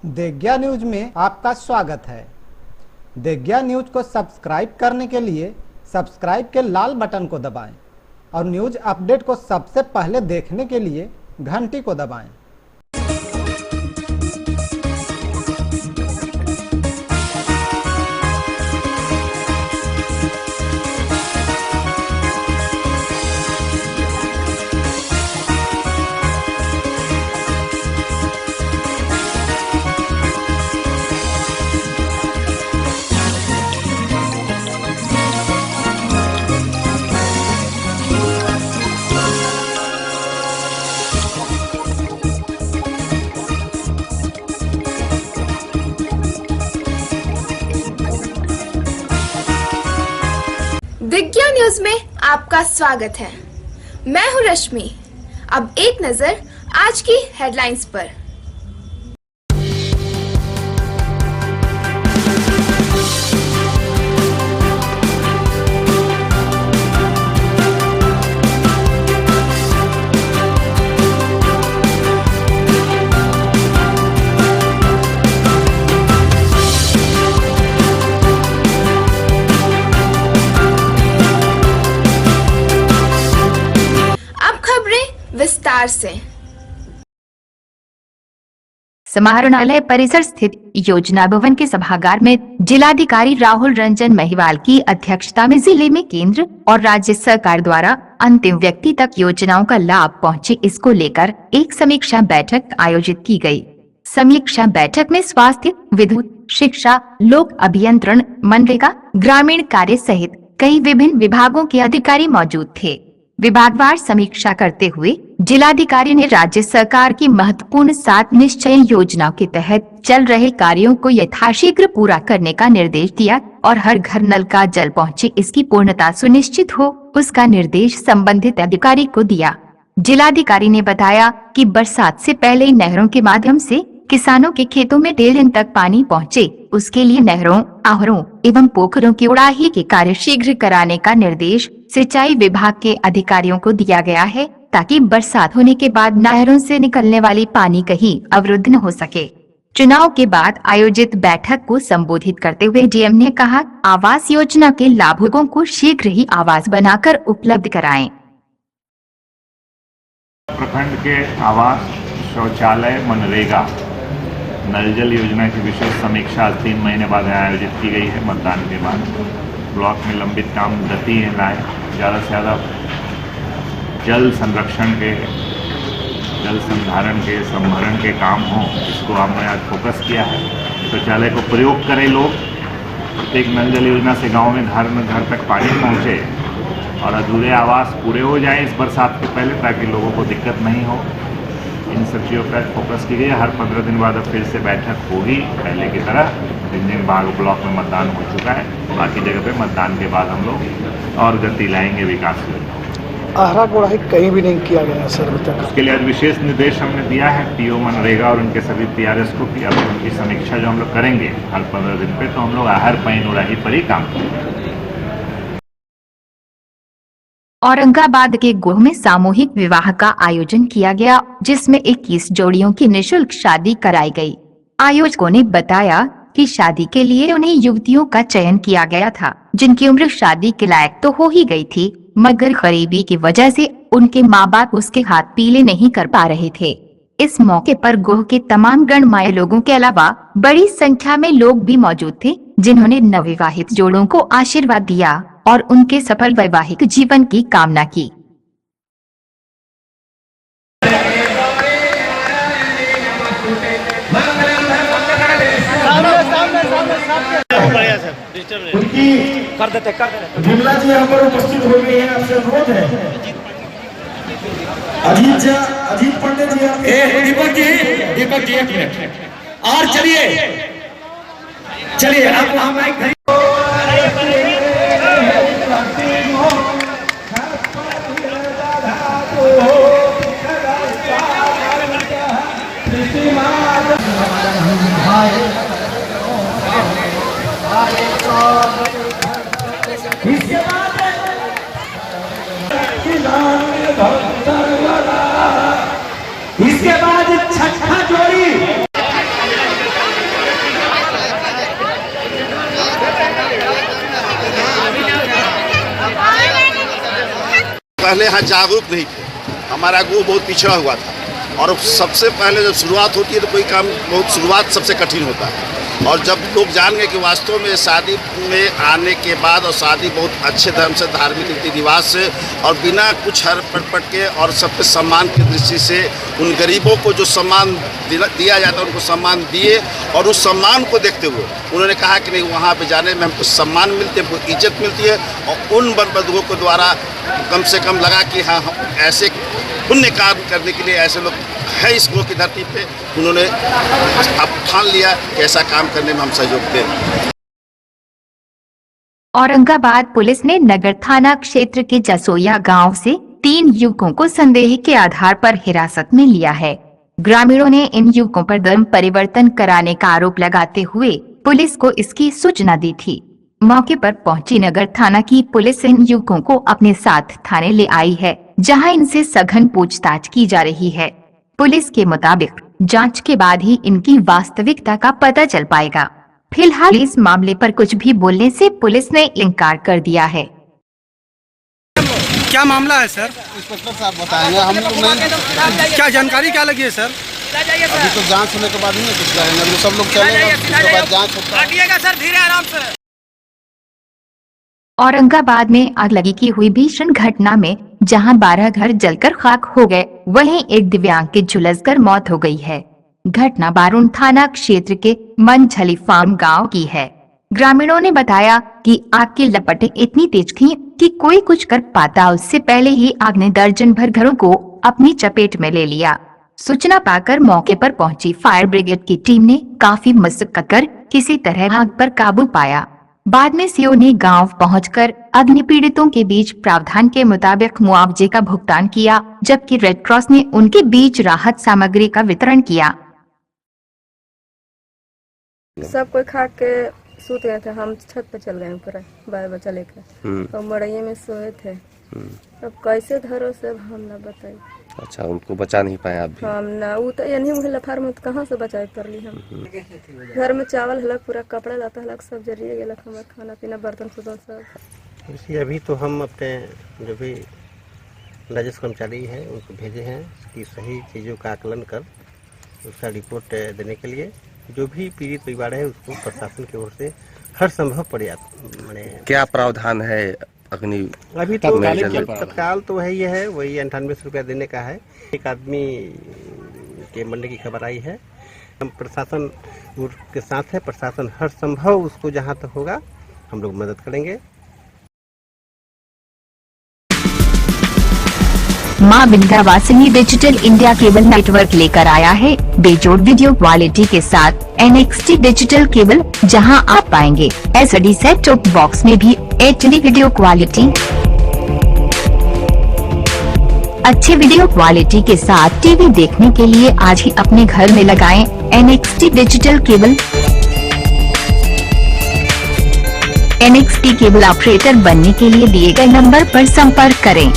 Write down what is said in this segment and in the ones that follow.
देग्या news में आपका स्वागत है। देग्या न्यूज को सब्सक्राइब करने के लिए सब्सक्राइब के लाल बटन को दबाएं और न्यूज अपडेट को सबसे पहले देखने के लिए घंटी को दबाएं। दिग्या न्यूज में आपका स्वागत है। मैं हूं रश्मि। अब एक नजर आज की हेडलाइंस पर। विस्तार से। समाहरणालय परिसर स्थित योजना भवन के सभागार में जिलाधिकारी राहुल रंजन महिवाल की अध्यक्षता में जिले में केंद्र और राज्य सरकार द्वारा अंतिम व्यक्ति तक योजनाओं का लाभ पहुंचे, इसको लेकर एक समीक्षा बैठक आयोजित की गई। समीक्षा बैठक में स्वास्थ्य, विद्युत, शिक्षा, लोक अभियंत्रण, मनरेगा, ग्रामीण कार्य सहित कई विभिन्न विभागों के अधिकारी मौजूद थे। विभागवार समीक्षा करते हुए जिलाधिकारी ने राज्य सरकार की महत्वपूर्ण 7 निश्चय योजनाओं के तहत चल रहे कार्यों को यथाशीघ्र पूरा करने का निर्देश दिया और हर घर नल का जल पहुंचे, इसकी पूर्णता सुनिश्चित हो, उसका निर्देश संबंधित अधिकारी को दिया। जिलाधिकारी ने बताया कि बरसात से पहले नहरों के माध्यम से किसानों के खेतों में 1.5 दिन तक पानी पहुंचे, उसके लिए नहरों, आहरों एवं पोखरों की उड़ाही के कार्य शीघ्र कराने का निर्देश सिंचाई विभाग के अधिकारियों को दिया गया है, ताकि बरसात होने के बाद नहरों से निकलने वाली पानी कहीं अवरुद्ध न हो सके। चुनाव के बाद आयोजित बैठक को संबोधित करते हुए डीएम ने कहा, आवास योजना के लाभुकों को शीघ्र ही आवास बनाकर उपलब्ध कराएं। प्रखंड के आवास, शौचालय, मनरेगा, नल जल योजना की विशेष समीक्षा 3 महीने बाद आयोजित की गई है। मतदान के बाद ब्लॉक में लंबित काम गति लाए, ज़्यादा से ज़्यादा जल संरक्षण के, जल संधारण के, संभरण के काम हों, इसको हमने आज फोकस किया है। शौचालय को प्रयोग करें लोग, प्रत्येक नल जल योजना से गांव में घर तक पानी पहुंचे और अधूरे आवास पूरे हो जाएं इस बरसात के पहले, ताकि लोगों को दिक्कत नहीं हो। इन सब चीज़ों पर फोकस की गई है। हर 15 दिन बाद अब फिर से बैठक होगी पहले की तरह। जिन भाग ब्लॉक में मतदान हो चुका है, बाकी जगह पे मतदान के बाद हम लोग और गति लाएंगे विकास में। आहरा गुड़ाई कहीं भी नहीं किया गया सर अभी तक। उसके लिए आज विशेष निर्देश हमने दिया है पीओ मनरेगा और उनके सभी पीआरएस को कि अब उनकी समीक्षा जो हम लोग करेंगे हर 15 दिन पे, तो हम लोग आहर पैन उड़ाही पर ही काम करेंगे। औरंगाबाद के गोह में सामूहिक विवाह का आयोजन किया गया, जिसमें 21 जोड़ियों की निःशुल्क शादी कराई गई। आयोजकों ने बताया कि शादी के लिए उन्हें युवतियों का चयन किया गया था, जिनकी उम्र शादी के लायक तो हो ही गई थी, मगर गरीबी की वजह से उनके माँ बाप उसके हाथ पीले नहीं कर पा रहे थे। इस मौके पर गोह के तमाम गणमान्य लोगों के अलावा बड़ी संख्या में लोग भी मौजूद थे, जिन्होंने नवविवाहित जोड़ों को आशीर्वाद दिया और उनके सफल वैवाहिक जीवन की कामना की। कर देते विमला जी यहाँ पर उपस्थित हो गई है, आपसे अनुरोध है। अजीत पंडित जी, दीपक जी एक मिनट और चलिए आप माइक इसके बाद छठा जोड़ी यहाँ जागरूक नहीं थे, हमारा गाँव बहुत पिछड़ा हुआ था। और सबसे पहले जब शुरुआत होती है तो कोई काम बहुत शुरुआत सबसे कठिन होता है। और जब लोग जान गए कि वास्तव में शादी में आने के बाद और शादी बहुत अच्छे धर्म से, धार्मिक रीति रिवाज से और बिना कुछ हर पट के और सबके सम्मान की दृष्टि से उन गरीबों को जो सम्मान दिया जाता है उनको सम्मान दिए। और उस सम्मान को देखते हुए उन्होंने कहा कि नहीं, वहाँ पे जाने में हमको सम्मान मिलते है, हमको इज्जत मिलती है। और उन बंधुओं को द्वारा कम से कम लगा कि हाँ, हम ऐसे पुण्य कार्य करने के लिए ऐसे लोग है इस गाँव की धरती पे, उन्होंने अब ठान लिया कि ऐसा काम करने में हम सहयोग दें। औरंगाबाद पुलिस ने नगर थाना क्षेत्र के जसोया गांव से 3 युवकों को संदेह के आधार पर हिरासत में लिया है। ग्रामीणों ने इन युवकों पर धर्म परिवर्तन कराने का आरोप लगाते हुए पुलिस को इसकी सूचना दी थी। मौके पर पहुंची नगर थाना की पुलिस इन युवकों को अपने साथ थाने ले आई है, जहां इनसे सघन पूछताछ की जा रही है। पुलिस के मुताबिक जांच के बाद ही इनकी वास्तविकता का पता चल पाएगा। फिलहाल इस मामले पर कुछ भी बोलने से पुलिस ने इनकार कर दिया है। क्या मामला है सर? इंस्पेक्टर साहब बताएंगे, हम लोग नहीं। क्या जानकारी क्या लगी है सर? अभी तो जांच होने के बाद ही कुछ करेंगे, अभी सब लोग चलेंगे, उसके बाद जांच होता है। सर धीरे आराम से। औरंगाबाद में आगलगी की हुई भीषण घटना में जहां 12 घर जलकर खाक हो गए, वहीं एक दिव्यांग की झुलसकर मौत हो गई है। घटना बारून थाना क्षेत्र के मनझली फार्म गांव की है। ग्रामीणों ने बताया कि आग की लपटें इतनी तेज थीं कि कोई कुछ कर पाता उससे पहले ही आग ने दर्जन भर घरों को अपनी चपेट में ले लिया। सूचना पाकर मौके पर पहुंची फायर ब्रिगेड की टीम ने काफी मशक्कत कर किसी तरह आग पर काबू पाया। बाद में सीओ ने गांव पहुंचकर अग्नि पीड़ितों के बीच प्रावधान के मुताबिक मुआवजे का भुगतान किया, जबकि रेड क्रॉस ने उनके बीच राहत सामग्री का वितरण किया। सब कोई खा के सूत गए थे, हम छत पे चल गए ऊपर 12 बजे लेकर, तो मड़ैये में सोए थे। अब कैसे धरो से हम ना बताए। अच्छा, उनको बचा नहीं पाए आप भी? हम ना, वो तो यही लफार में कहाँ से बचाए कर ली हम। घर में चावल हलक, पूरा कपड़ा लाता हलक, सब जरिए गलक, हमारा खाना पीना बर्तन खुदन सब। इसलिए अभी तो हम अपने जो भी राजस्व कर्मचारी हैं उनको भेजे हैं कि सही चीज़ों का आकलन कर उसका रिपोर्ट देने के लिए जो भी पीड़ित परिवार है उसको प्रशासन की ओर से हर संभव पर्याप्त माने। क्या प्रावधान है अग्नि? अभी तो तत्काल तो वही है, वही 98 रुपया देने का है। एक आदमी के मरने की खबर आई है। हम प्रशासन के साथ है, प्रशासन हर संभव उसको जहां तक होगा हम लोग मदद करेंगे। मां Vindhyavasini digital India cable network लेकर आया है बेजोड़ वीडियो क्वालिटी के साथ NXT डिजिटल केबल, जहां आप पाएंगे SD सेट टॉप बॉक्स में भी HD वीडियो क्वालिटी। अच्छे वीडियो क्वालिटी के साथ टीवी देखने के लिए आज ही अपने घर में लगाएं NXT digital cable. NXT cable operator बनने के लिए दिए गए नंबर पर संपर्क करें।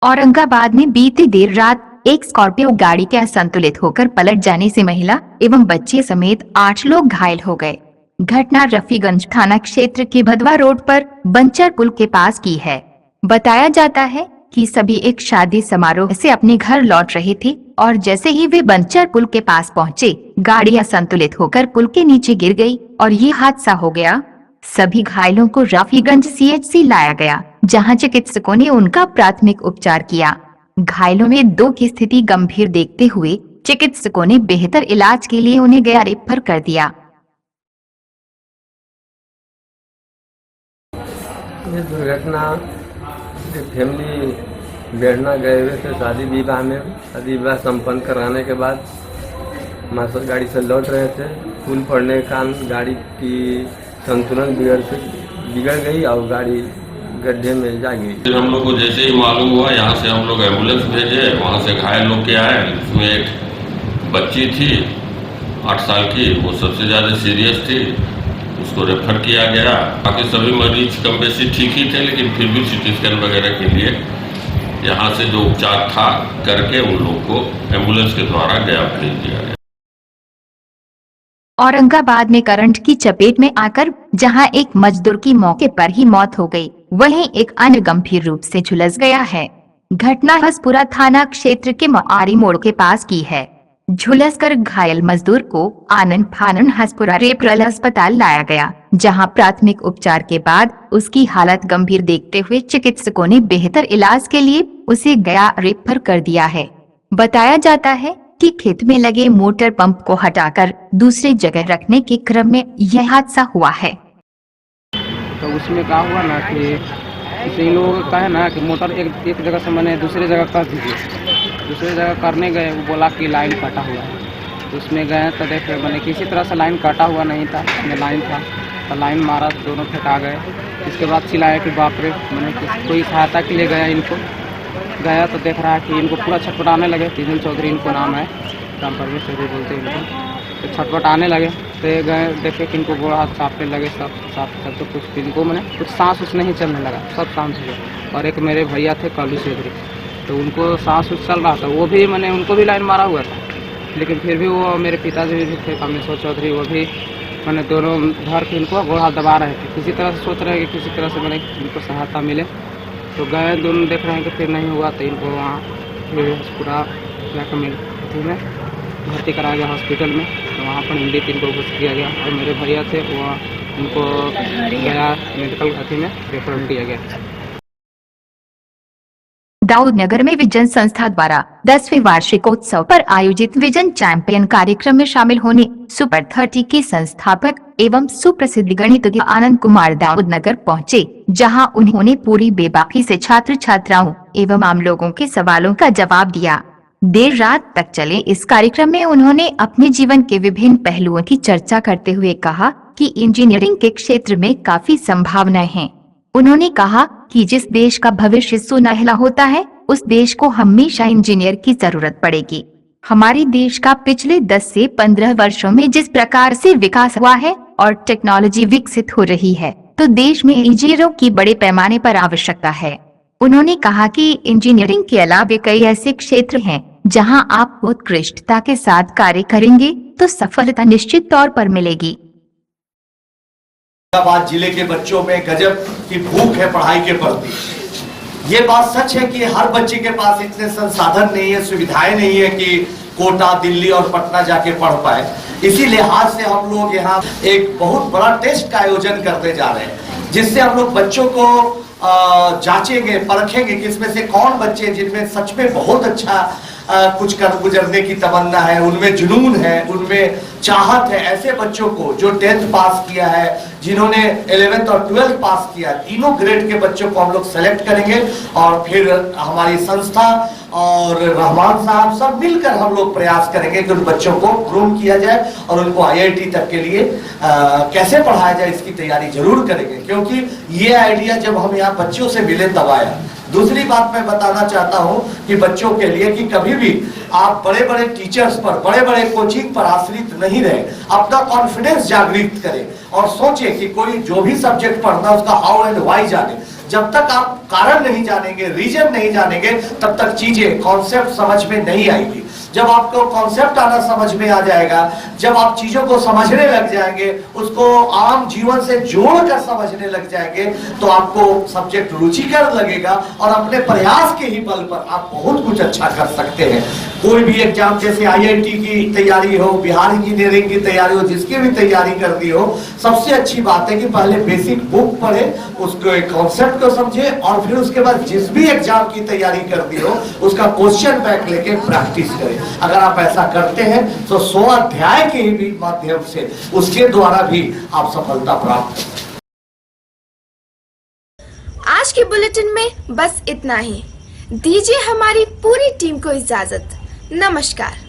औरंगाबाद में बीती देर रात एक स्कॉर्पियो गाड़ी के असंतुलित होकर पलट जाने से महिला एवं बच्चे समेत 8 लोग घायल हो गए। घटना रफीगंज थाना क्षेत्र के भदवा रोड पर बंचर पुल के पास की है। बताया जाता है कि सभी एक शादी समारोह से अपने घर लौट रहे थे और जैसे ही वे बंचर पुल के पास पहुंचे, गाड़ी असंतुलित होकर पुल के नीचे गिर गई और ये हादसा हो गया। सभी घायलों को रफीगंज CHC लाया गया, जहां चिकित्सकों ने उनका प्राथमिक उपचार किया। घायलों में 2 की स्थिति गंभीर देखते हुए चिकित्सकों ने बेहतर इलाज के लिए उन्हें गया रेफर कर दिया। ये दुर्घटना फैमिली बैठना गए हुए थे शादी विवाह में। शादी विवाह संपन्न कराने के बाद मास्टर गाड़ी से लौट रहे थे। पुल पड़ने के कारण गाड़ी की संतुलन बिगड़ गई और गाड़ी गड्ढे में जा गई। हम लोग को जैसे ही मालूम हुआ, यहाँ से हम लोग एम्बुलेंस भेजे, वहाँ से घायल लोग के आए। उसमें एक बच्ची थी 8 साल की, वो सबसे ज़्यादा सीरियस थी, उसको रेफर किया गया। बाकी सभी मरीज कम बेसी ठीक ही थे, लेकिन फिर भी CT स्कैन वगैरह के लिए यहाँ से जो उपचार था करके उन लोग को एम्बुलेंस के द्वारा गया भेज दिया गया। औरंगाबाद में करंट की चपेट में आकर जहां एक मजदूर की मौके पर ही मौत हो गई, वहीं एक अन्य गंभीर रूप से झुलस गया है। घटना हसपुरा थाना क्षेत्र के मआरी मोड़ के पास की है। झुलसकर घायल मजदूर को आनन फानन हसपुरा रेफरल अस्पताल लाया गया, जहां प्राथमिक उपचार के बाद उसकी हालत गंभीर देखते हुए चिकित्सकों ने बेहतर इलाज के लिए उसे गया रेफर कर दिया है। बताया जाता है कि खेत में लगे मोटर पंप को हटाकर दूसरी जगह रखने के क्रम में यह हादसा हुआ है। तो उसमें क्या हुआ ना कि इन लोगों का है ना कि मोटर एक जगह से मैंने दूसरी जगह कर दीजिए, दूसरी जगह करने गए, वो बोला कि लाइन कटा हुआ है। तो उसमें गए तो देखे मैंने किसी तरह से लाइन कटा हुआ नहीं था, उसमें लाइन था तो लाइन मारा, दोनों फेंका गए। इसके बाद चिल्लाया कि बाप रे, मैंने कोई सहायता के लिए गया, इनको गया तो देख रहा है कि इनको पूरा छटपटाने लगे। तीजन चौधरी इनको नाम है, राम परवेश चौधरी बोलते हैं इनको। तो छटपटाने लगे तो गए देखे कि इनको गोड़ा हाथ चापने लगे, सब तो कुछ इनको मैंने कुछ सांस उस नहीं चलने लगा, सब शांत हो गए। और एक मेरे भैया थे कालू चौधरी, तो उनको सांस उस चल रहा था, वो भी मैंने उनको भी लाइन मारा हुआ था, लेकिन फिर भी वो मेरे पिताजी भी थे कामेश्वर चौधरी, वो भी मैंने दोनों धर के इनको गोड़ा दबा रहे थे। किसी तरह से सोच रहे हैं कि किसी तरह से मैंने इनको सहायता मिले। तो गए, दोनों देख रहे हैं कि फिर नहीं हुआ तो इनको वहाँ फिर पूरा जाकर में भर्ती कराया गया हॉस्पिटल में। तो वहाँ पर हिंदी इनको भर्ती किया गया और मेरे भैया थे वो उनको गया मेडिकल अथी में रेफर किया गया। दाऊद नगर में विजन संस्था द्वारा 10वें वार्षिकोत्सव पर आयोजित विजन चैंपियन कार्यक्रम में शामिल होने सुपर 30 के संस्थापक एवं सुप्रसिद्ध गणितज्ञ आनंद कुमार दाऊद नगर पहुँचे, जहां उन्होंने पूरी बेबाकी से छात्र छात्राओं एवं आम लोगों के सवालों का जवाब दिया। देर रात तक चले इस कार्यक्रम में उन्होंने अपने जीवन के विभिन्न पहलुओं की चर्चा करते हुए कहा कि इंजीनियरिंग के क्षेत्र में काफी संभावनाएं हैं। उन्होंने कहा कि जिस देश का भविष्य सुनहला होता है, उस देश को हमेशा इंजीनियर की जरूरत पड़ेगी। हमारे देश का पिछले 10 से 15 वर्षों में जिस प्रकार से विकास हुआ है और टेक्नोलॉजी विकसित हो रही है, तो देश में इंजीनियरों की बड़े पैमाने पर आवश्यकता है। उन्होंने कहा कि इंजीनियरिंग के अलावा कई ऐसे क्षेत्र हैं जहां आप उत्कृष्टता के साथ कार्य करेंगे तो सफलता निश्चित तौर पर मिलेगी। औरंगाबाद जिले के बच्चों में गजब की भूख है पढ़ाई के प्रति। ये बात सच है कि हर बच्चे के पास इतने संसाधन नहीं है, सुविधाएं नहीं है कि कोटा, दिल्ली और पटना जाके पढ़ पाए। इसी लिहाज से हम लोग यहाँ एक बहुत बड़ा टेस्ट का आयोजन करते जा रहे हैं, जिससे हम लोग बच्चों को जांचेंगे, परखेंगे कि इसमें से कौन बच्चे जिनमें सच में बहुत अच्छा कुछ कर गुजरने की तमन्ना है, उनमें जुनून है, उनमें चाहत है। ऐसे बच्चों को जो 10th पास किया है, जिन्होंने 11th और 12th पास किया, तीनों ग्रेड के बच्चों को हम लोग सेलेक्ट करेंगे और फिर हमारी संस्था और रहमान साहब सब मिलकर हम लोग प्रयास करेंगे कि उन बच्चों को ग्रूम किया जाए और उनको IIT तक के लिए कैसे पढ़ाया जाए इसकी तैयारी जरूर करेंगे, क्योंकि ये आइडिया जब हम यहाँ बच्चों से मिले तब आया। दूसरी बात मैं बताना चाहता हूं कि बच्चों के लिए कि कभी भी आप बड़े बड़े टीचर्स पर, बड़े बड़े कोचिंग पर आश्रित नहीं रहे, अपना कॉन्फिडेंस जागृत करें और सोचें कि कोई जो भी सब्जेक्ट पढ़ना उसका हाउ एंड व्हाई जाने। जब तक आप कारण नहीं जानेंगे, रीजन नहीं जानेंगे, तब तक चीजें, कॉन्सेप्ट समझ में नहीं आएगी। जब आपको कॉन्सेप्ट आना समझ में आ जाएगा, जब आप चीजों को समझने लग जाएंगे, उसको आम जीवन से जोड़कर समझने लग जाएंगे, तो आपको सब्जेक्ट रुचिकर लगेगा और अपने प्रयास के ही बल पर आप बहुत कुछ अच्छा कर सकते हैं। कोई भी एग्जाम जैसे IIT की तैयारी हो, बिहार इंजीनियरिंग की तैयारी हो, जिसकी भी तैयारी करनी हो, सबसे अच्छी बात है कि पहले बेसिक बुक पढ़े, उसको कॉन्सेप्ट को समझे और फिर उसके बाद जिस भी एग्जाम की तैयारी करनी हो उसका क्वेश्चन बैंक लेके प्रैक्टिस करें। अगर आप ऐसा करते हैं तो 100 अध्याय के भी माध्यम से उसके द्वारा भी आप सफलता प्राप्त करें। आज के बुलेटिन में बस इतना ही। दीजिए हमारी पूरी टीम को इजाजत। नमस्कार।